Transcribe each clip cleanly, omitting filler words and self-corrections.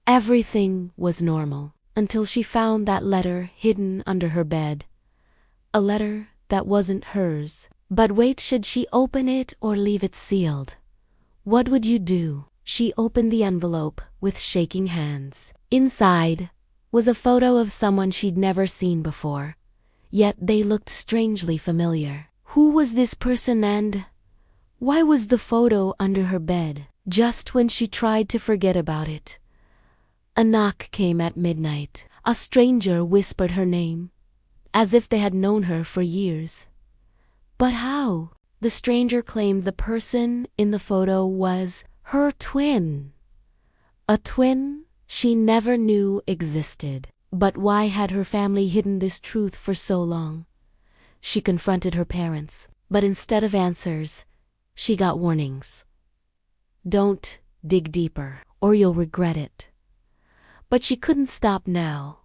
Everything was normal until she found that letter hidden under her bed. A letter that wasn't hers. But wait, should she open it or leave it sealed? What would you do? She opened the envelope with shaking hands. Inside was a photo of someone she'd never seen before, yet they looked strangely familiar. Who was this person, and why was the photo under her bed? Just when she tried to forget about it, a knock came at midnight. A stranger whispered her name, as if they had known her for years. But how? The stranger claimed the person in the photo was her twin. A twin she never knew existed. But why had her family hidden this truth for so long? She confronted her parents, but instead of answers, she got warnings. Don't dig deeper, or you'll regret it. But she couldn't stop now.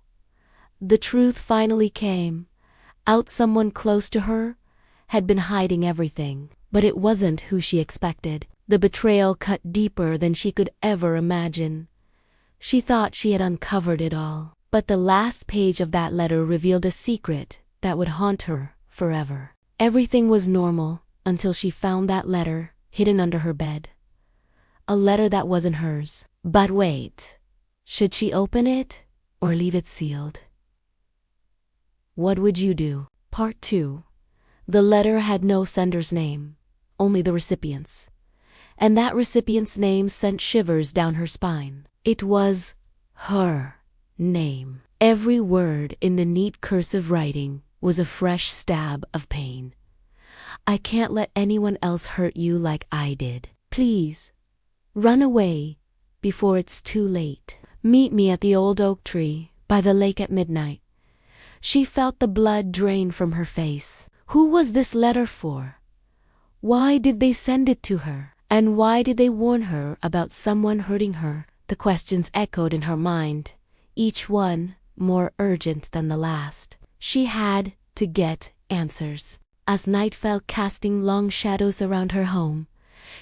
The truth finally came out. Someone close to her had been hiding everything, but it wasn't who she expected. The betrayal cut deeper than she could ever imagine. She thought she had uncovered it all, but the last page of that letter revealed a secret that would haunt her forever. Everything was normal until she found that letter hidden under her bed. A letter that wasn't hers. But wait, should she open it or leave it sealed? What would you do? Part 2. The letter had no sender's name, only the recipient's. And that recipient's name sent shivers down her spine. It was her name. Every word in the neat cursive writing was a fresh stab of pain. I can't let anyone else hurt you like I did. Please, run away before it's too late. Meet me at the old oak tree by the lake at midnight. She felt the blood drain from her face. Who was this letter for? Why did they send it to her? And why did they warn her about someone hurting her? The questions echoed in her mind, each one more urgent than the last. She had to get answers. As night fell, casting long shadows around her home,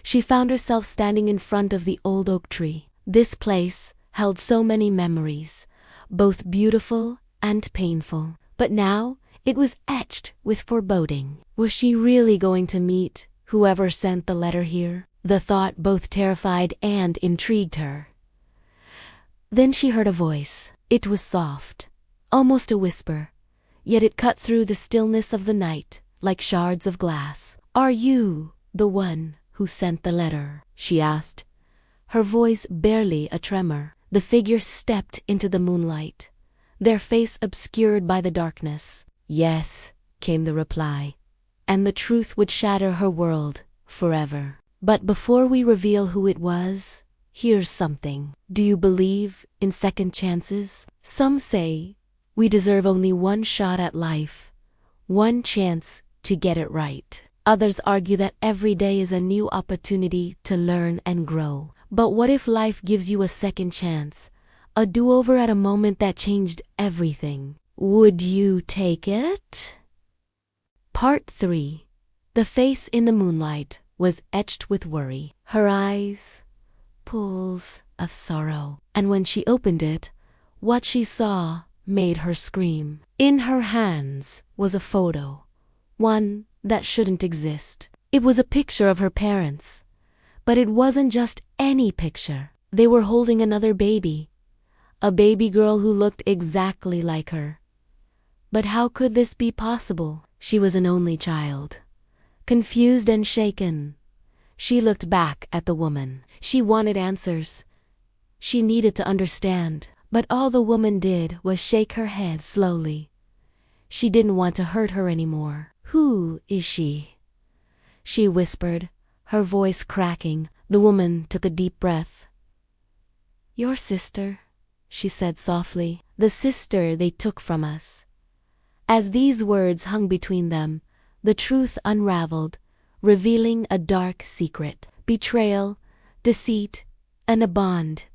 she found herself standing in front of the old oak tree. This place held so many memories, both beautiful and painful. But now it was etched with foreboding. Was she really going to meet whoever sent the letter here? The thought both terrified and intrigued her. Then she heard a voice. It was soft, almost a whisper, yet it cut through the stillness of the night like shards of glass. Are you the one who sent the letter? She asked, her voice barely a tremor. The figure stepped into the moonlight, their face obscured by the darkness. Yes, came the reply, and the truth would shatter her world forever. But before we reveal who it was, here's something. Do you believe in second chances? Some say we deserve only one shot at life, one chance to get it right. Others argue that every day is a new opportunity to learn and grow. But what if life gives you a second chance, a do-over at a moment that changed everything? Would you take it? Part 3. The face in the moonlight was etched with worry. Her eyes, pools of sorrow. And when she opened it, what she saw made her scream. In her hands was a photo, one that shouldn't exist. It was a picture of her parents. But it wasn't just any picture. They were holding another baby, a baby girl who looked exactly like her. But how could this be possible? She was an only child. Confused and shaken, she looked back at the woman. She wanted answers. She needed to understand. But all the woman did was shake her head slowly. She didn't want to hurt her anymore. Who is she? She whispered, her voice cracking. The woman took a deep breath. Your sister, she said softly. The sister they took from us. As these words hung between them, the truth unraveled, revealing a dark secret. Betrayal, deceit, and a bond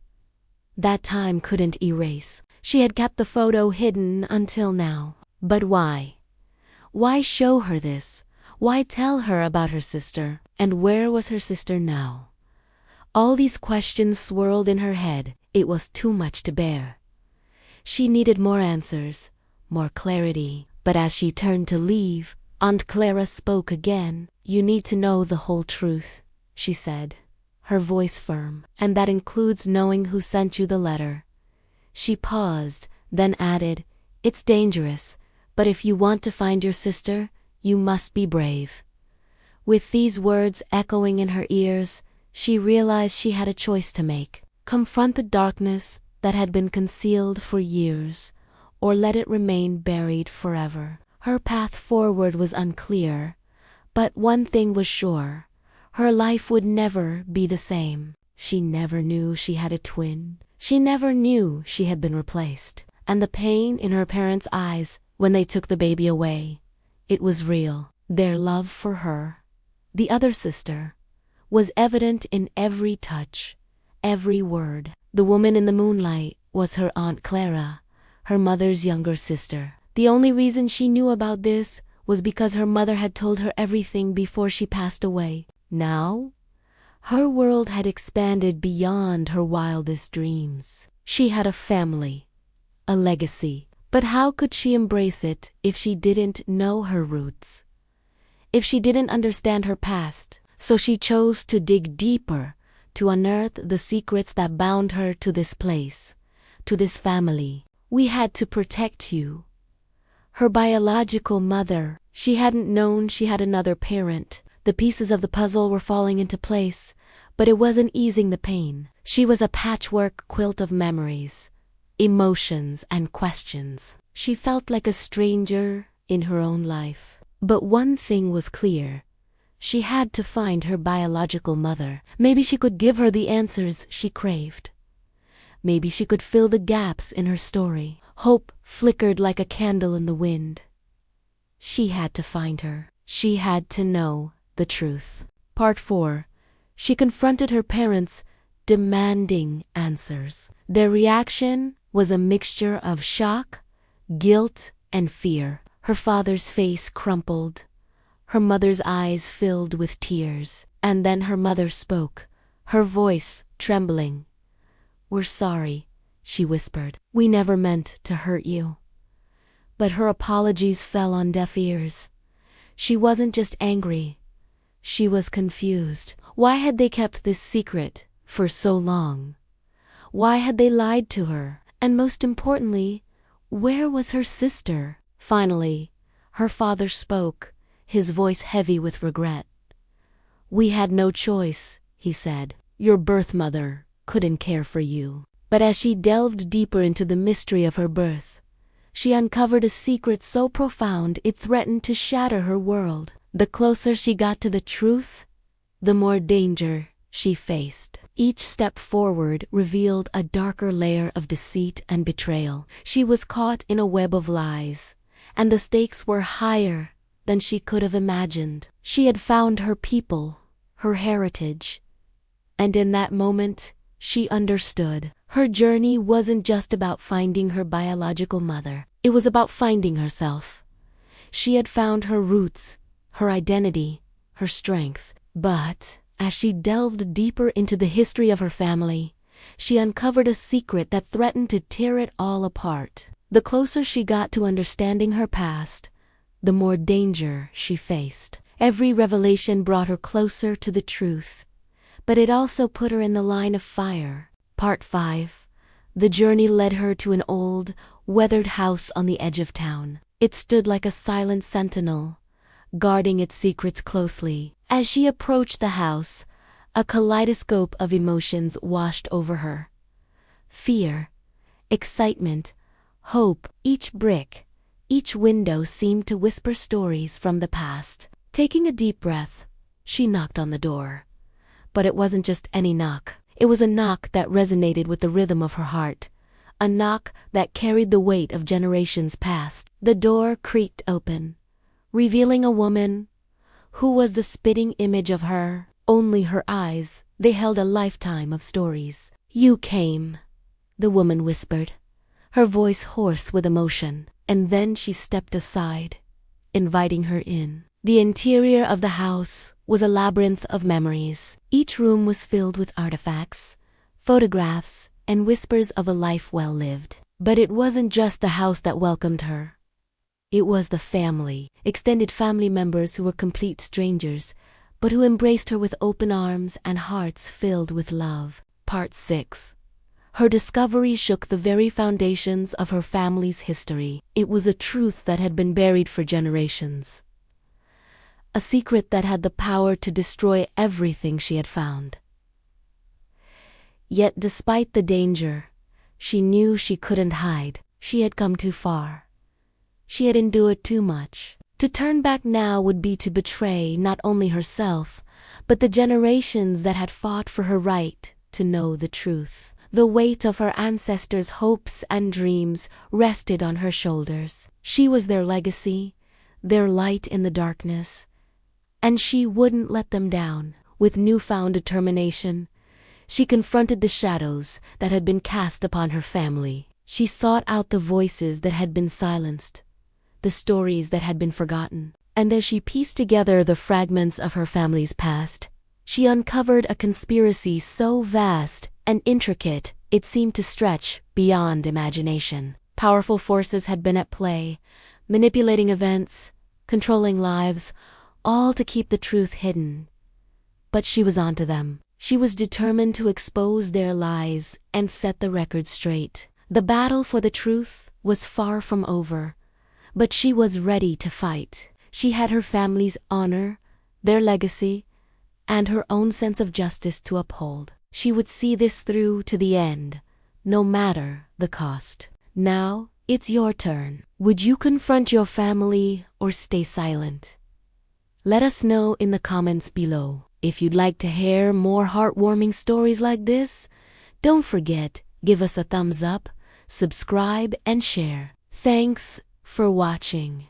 that time couldn't erase. She had kept the photo hidden until now. But why? Why show her this? Why tell her about her sister? And where was her sister now? All these questions swirled in her head, It was too much to bear. She needed more answers, more clarity. But as she turned to leave, Aunt Clara spoke again. "You need to know the whole truth," she said, her voice firm. "And that includes knowing who sent you the letter." She paused, then added, "It's dangerous, but if you want to find your sister, you must be brave." With these words echoing in her ears, she realized she had a choice to make. Confront the darkness that had been concealed for years, or let it remain buried forever. Her path forward was unclear, but one thing was sure: her life would never be the same. She never knew she had a twin. She never knew she had been replaced. And the pain in her parents' eyes when they took the baby away, it was real. Their love for her, the other sister, was evident in every touch, every word. The woman in the moonlight was her Aunt Clara, her mother's younger sister. The only reason she knew about this was because her mother had told her everything before she passed away. Now, her world had expanded beyond her wildest dreams. She had a family, a legacy. But how could she embrace it if she didn't know her roots? If she didn't understand her past? So she chose to dig deeper, to unearth the secrets that bound her to this place, to this family. "We had to protect you." Her biological mother. She hadn't known she had another parent. The pieces of the puzzle were falling into place, but it wasn't easing the pain. She was a patchwork quilt of memories, emotions, and questions. She felt like a stranger in her own life. But one thing was clear: she had to find her biological mother. Maybe she could give her the answers she craved. Maybe she could fill the gaps in her story. Hope flickered like a candle in the wind. She had to find her. She had to know the truth. Part 4. She confronted her parents, demanding answers. Their reaction was a mixture of shock, guilt, and fear. Her father's face crumpled. Her mother's eyes filled with tears. And then her mother spoke, her voice trembling. "We're sorry," she whispered. "We never meant to hurt you." But her apologies fell on deaf ears. She wasn't just angry. She was confused. Why had they kept this secret for so long? Why had they lied to her? And most importantly, where was her sister? Finally, her father spoke, his voice heavy with regret. "We had no choice," he said. "Your birth mother couldn't care for you." But as she delved deeper into the mystery of her birth, she uncovered a secret so profound it threatened to shatter her world. The closer she got to the truth, the more danger she faced. Each step forward revealed a darker layer of deceit and betrayal. She was caught in a web of lies, and the stakes were higher than she could have imagined. She had found her people, her heritage, and in that moment, she understood. Her journey wasn't just about finding her biological mother. It was about finding herself. She had found her roots, her identity, her strength. But as she delved deeper into the history of her family, she uncovered a secret that threatened to tear it all apart. The closer she got to understanding her past, the more danger she faced. Every revelation brought her closer to the truth, but it also put her in the line of fire. Part 5. The journey led her to an old, weathered house on the edge of town. It stood like a silent sentinel, guarding its secrets closely. As she approached the house, a kaleidoscope of emotions washed over her. Fear, excitement, hope. Each brick, each window seemed to whisper stories from the past. Taking a deep breath, she knocked on the door. But it wasn't just any knock. It was a knock that resonated with the rhythm of her heart, a knock that carried the weight of generations past. The door creaked open, revealing a woman who was the spitting image of her. Only her eyes, they held a lifetime of stories. "You came," the woman whispered, her voice hoarse with emotion. And then she stepped aside, inviting her in. The interior of the house was a labyrinth of memories. Each room was filled with artifacts, photographs, and whispers of a life well lived. But it wasn't just the house that welcomed her. It was the family, extended family members who were complete strangers, but who embraced her with open arms and hearts filled with love. Part 6. Her discovery shook the very foundations of her family's history. It was a truth that had been buried for generations. A secret that had the power to destroy everything she had found. Yet despite the danger, she knew she couldn't hide. She had come too far. She had endured too much. To turn back now would be to betray not only herself, but the generations that had fought for her right to know the truth. The weight of her ancestors' hopes and dreams rested on her shoulders. She was their legacy, their light in the darkness, and she wouldn't let them down. With newfound determination, she confronted the shadows that had been cast upon her family. She sought out the voices that had been silenced, the stories that had been forgotten. And as she pieced together the fragments of her family's past, she uncovered a conspiracy so vast and intricate it seemed to stretch beyond imagination. Powerful forces had been at play, manipulating events, controlling lives, all to keep the truth hidden. But she was onto them. She was determined to expose their lies and set the record straight. The battle for the truth was far from over, but she was ready to fight. She had her family's honor, their legacy, and her own sense of justice to uphold. She would see this through to the end, no matter the cost. Now, it's your turn. Would you confront your family or stay silent? Let us know in the comments below. If you'd like to hear more heartwarming stories like this, don't forget, give us a thumbs up, subscribe, and share. Thanks for watching.